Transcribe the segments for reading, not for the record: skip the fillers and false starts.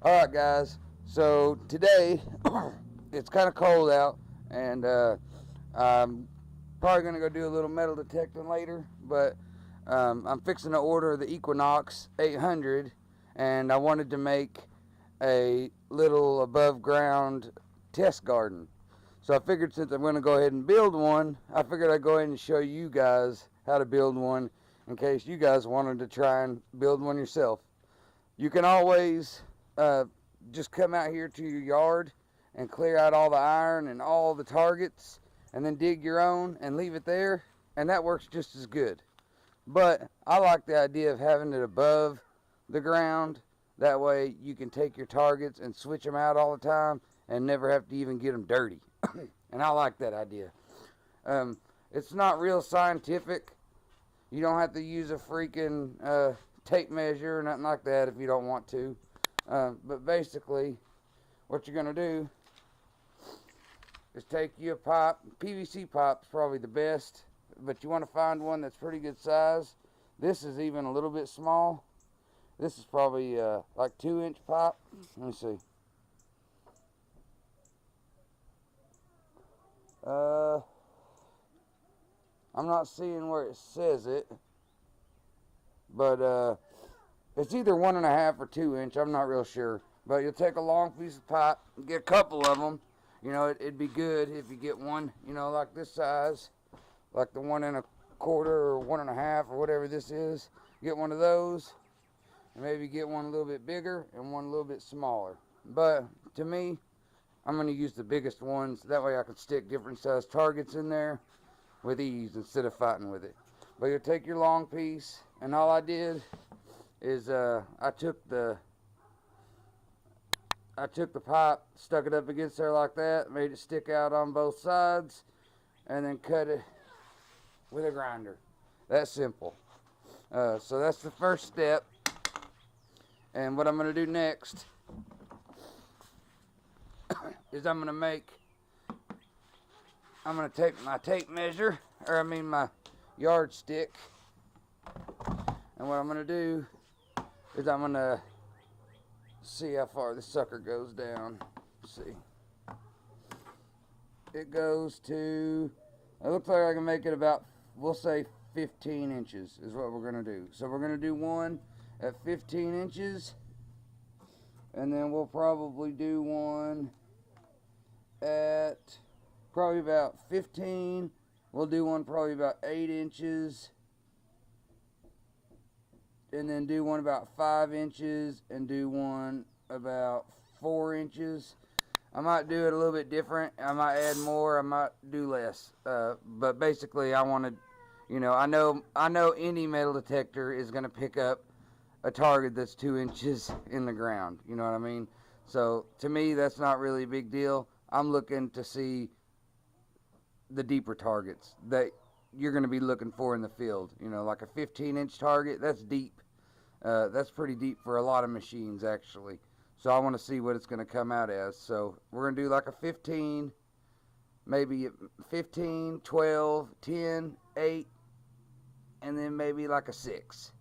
Alright guys, so today it's kind of cold out, and I'm probably going to go do a little metal detecting later, but I'm fixing to order the Equinox 800, and I wanted to make a little above ground test garden. So I figured since I'm going to go ahead and build one, I figured I'd go ahead and show you guys how to build one in case you guys wanted to try and build one yourself. You can always just come out here to your yard and clear out all the iron and all the targets, and then dig your own and leave it there, and that works just as good. But I like the idea of having it above the ground. That way you can take your targets and switch them out all the time and never have to even get them dirty. And I like that idea. It's not real scientific. You don't have to use a freaking tape measure or nothing like that if you don't want to. But basically, what you're going to do is take you a pipe. PVC pipe's probably the best, but you want to find one that's pretty good size. This is even a little bit small. This is probably like 2-inch pipe. Let me see. I'm not seeing where it says it, but it's either 1.5 or 2-inch. I'm not real sure. But you'll take a long piece of pipe, get a couple of them. You know, it'd be good if you get one, you know, like this size, like the 1.25 or 1.5 or whatever this is. Get one of those, and maybe get one a little bit bigger and one a little bit smaller. But to me, I'm going to use the biggest ones. That way I can stick different size targets in there with ease instead of fighting with it. But you'll take your long piece, and all I did is I took the pipe, stuck it up against there like that, made it stick out on both sides, and then cut it with a grinder. That's simple. So that's the first step. And what I'm going to do next is I'm going to take my tape measure, or my yardstick, and what I'm going to do is I'm going to see how far this sucker goes down. Let's see. It goes to, it looks like I can make it about, we'll say 15 inches is what we're going to do. So we're going to do one at 15 inches, and then we'll probably do one at probably about 15. We'll do one probably about 8 inches, and then do one about 5 inches, and do one about 4 inches. I might do it a little bit different. I might add more, I might do less. But basically I wanted, you know, I know any metal detector is going to pick up a target that's 2 inches in the ground. You know what I mean? So to me, that's not really a big deal. I'm looking to see the deeper targets that you're going to be looking for in the field. You know, like a 15-inch target, that's deep. That's pretty deep for a lot of machines, actually. So I want to see what it's going to come out as. So we're going to do like a 15, maybe 15, 12, 10, 8, and then maybe like a 6.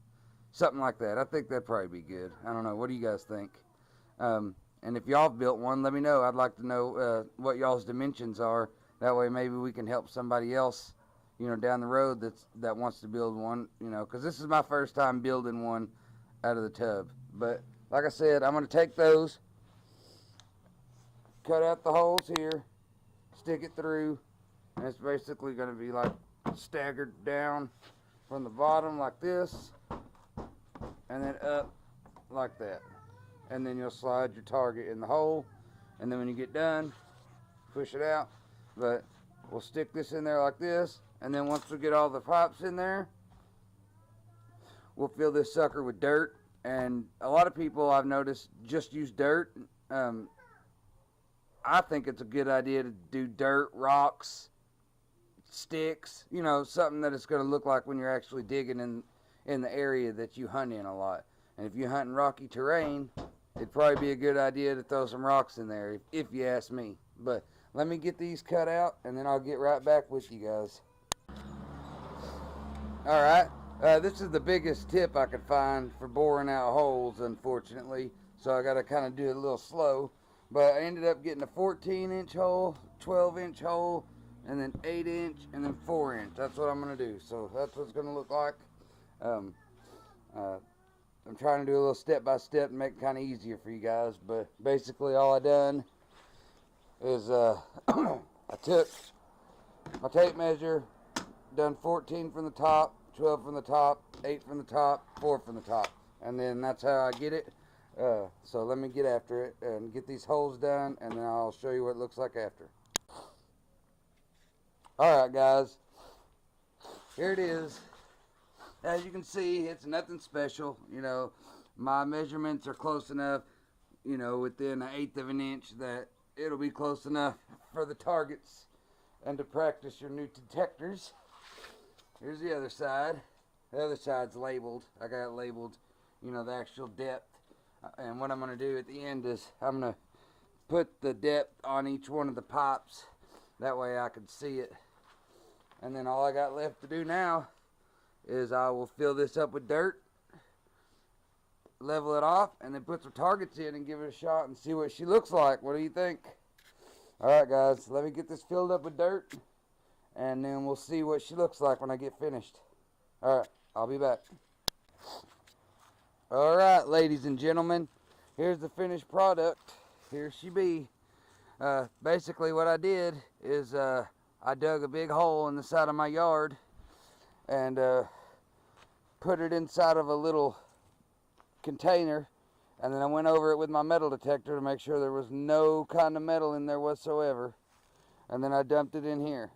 Something like that. I think that'd probably be good. I don't know. What do you guys think? And if y'all built one, let me know. I'd like to know what y'all's dimensions are. That way maybe we can help somebody else, you know, down the road that wants to build one, you know, because this is my first time building one out of the tub. But like I said, I'm going to take those, cut out the holes here, stick it through, and it's basically going to be like staggered down from the bottom like this, and then up like that. And then you'll slide your target in the hole, and then when you get done, push it out. But we'll stick this in there like this, and then once we get all the pipes in there, we'll fill this sucker with dirt. And a lot of people, I've noticed, just use dirt. I think it's a good idea to do dirt, rocks, sticks, you know, something that it's going to look like when you're actually digging in the area that you hunt in a lot. And if you hunt in rocky terrain, it'd probably be a good idea to throw some rocks in there, if you ask me. But let me get these cut out, and then I'll get right back with you guys. Alright, This is the biggest tip I could find for boring out holes, unfortunately. So I got to kind of do it a little slow. But I ended up getting a 14-inch hole, 12-inch hole, and then 8-inch, and then 4-inch. That's what I'm going to do. So that's what it's going to look like. Um, I'm trying to do a little step-by-step and make it kind of easier for you guys. But basically all I done is I took my tape measure, done 14 from the top, 12 from the top, 8 from the top, 4 from the top, and then that's how I get it. So let me get after it and get these holes done, and then I'll show you what it looks like after. Alright guys, here it is. As you can see, it's nothing special. You know, my measurements are close enough, you know, within 1/8 of an inch that it'll be close enough for the targets and to practice your new detectors. Here's the other side. The other side's labeled. I got it labeled, you know, the actual depth. And what I'm going to do at the end is I'm going to put the depth on each one of the pipes. That way I can see it. And then all I got left to do now is I will fill this up with dirt, level it off, and then put some targets in and give it a shot and see what she looks like. What do you think? Alright guys, let me get this filled up with dirt, and then we'll see what she looks like when I get finished. Alright, I'll be back. Alright, ladies and gentlemen, here's the finished product. Here she be. Basically what I did is I dug a big hole in the side of my yard and put it inside of a little container, and then I went over it with my metal detector to make sure there was no kind of metal in there whatsoever, and then I dumped it in here.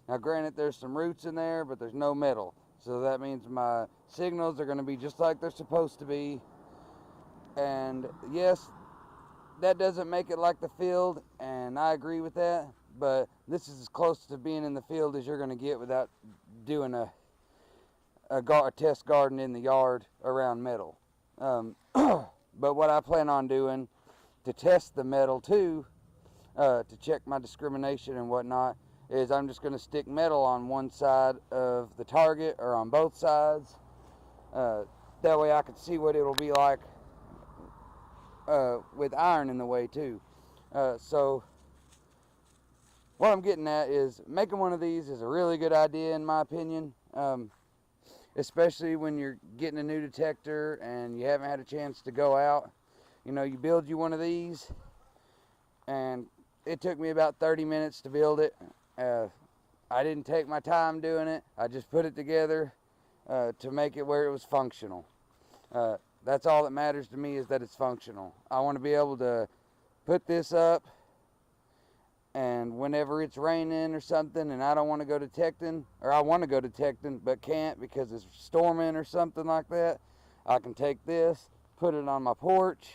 Now granted, there's some roots in there, but there's no metal, so that means my signals are going to be just like they're supposed to be. And yes, that doesn't make it like the field, and I agree with that, but this is as close to being in the field as you're going to get without doing a test garden in the yard around metal. But what I plan on doing to test the metal too, to check my discrimination and whatnot, is I'm just going to stick metal on one side of the target or on both sides. That way I can see what it'll be like with iron in the way too. So what I'm getting at is making one of these is a really good idea in my opinion. Especially when you're getting a new detector and you haven't had a chance to go out. You know, you build you one of these, and it took me about 30 minutes to build it. I didn't take my time doing it. I just put it together to make it where it was functional. That's all that matters to me, is that it's functional. I want to be able to put this up, and whenever it's raining or something and I don't want to go detecting, or I want to go detecting but can't because it's storming or something like that, I can take this, put it on my porch,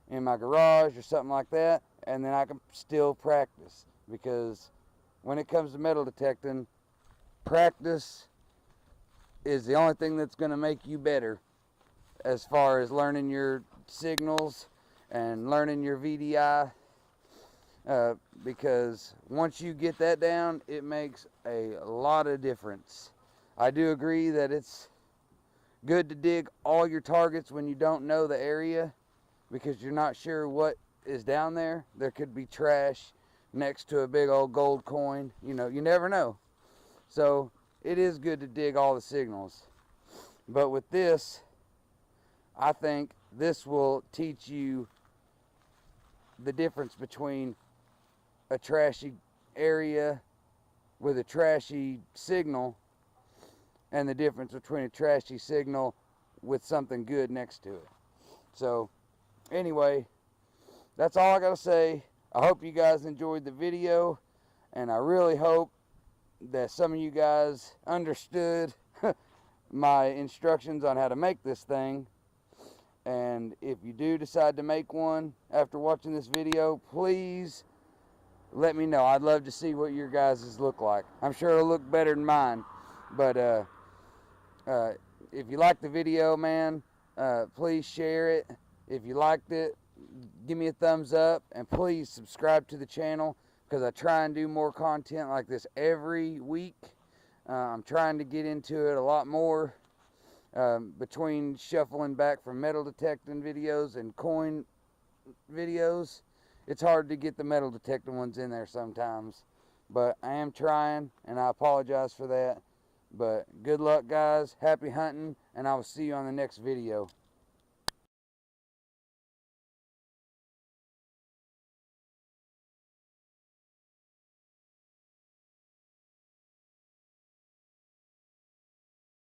in my garage or something like that, and then I can still practice. Because when it comes to metal detecting, practice is the only thing that's going to make you better as far as learning your signals and learning your VDI. Because once you get that down, it makes a lot of difference. I do agree that it's good to dig all your targets when you don't know the area, because you're not sure what is down there. There could be trash next to a big old gold coin. You know, you never know. So it is good to dig all the signals. But with this, I think this will teach you the difference between a trashy area with a trashy signal and the difference between a trashy signal with something good next to it. So anyway, that's all I gotta say. I hope you guys enjoyed the video, and I really hope that some of you guys understood my instructions on how to make this thing. And if you do decide to make one after watching this video, please let me know. I'd love to see what your guys' look like. I'm sure it'll look better than mine. But if you liked the video, man, please share it. If you liked it, give me a thumbs up, and please subscribe to the channel, because I try and do more content like this every week. I'm trying to get into it a lot more. Between shuffling back from metal detecting videos and coin videos, it's hard to get the metal detecting ones in there sometimes. But I am trying, and I apologize for that. But good luck, guys. Happy hunting, and I will see you on the next video.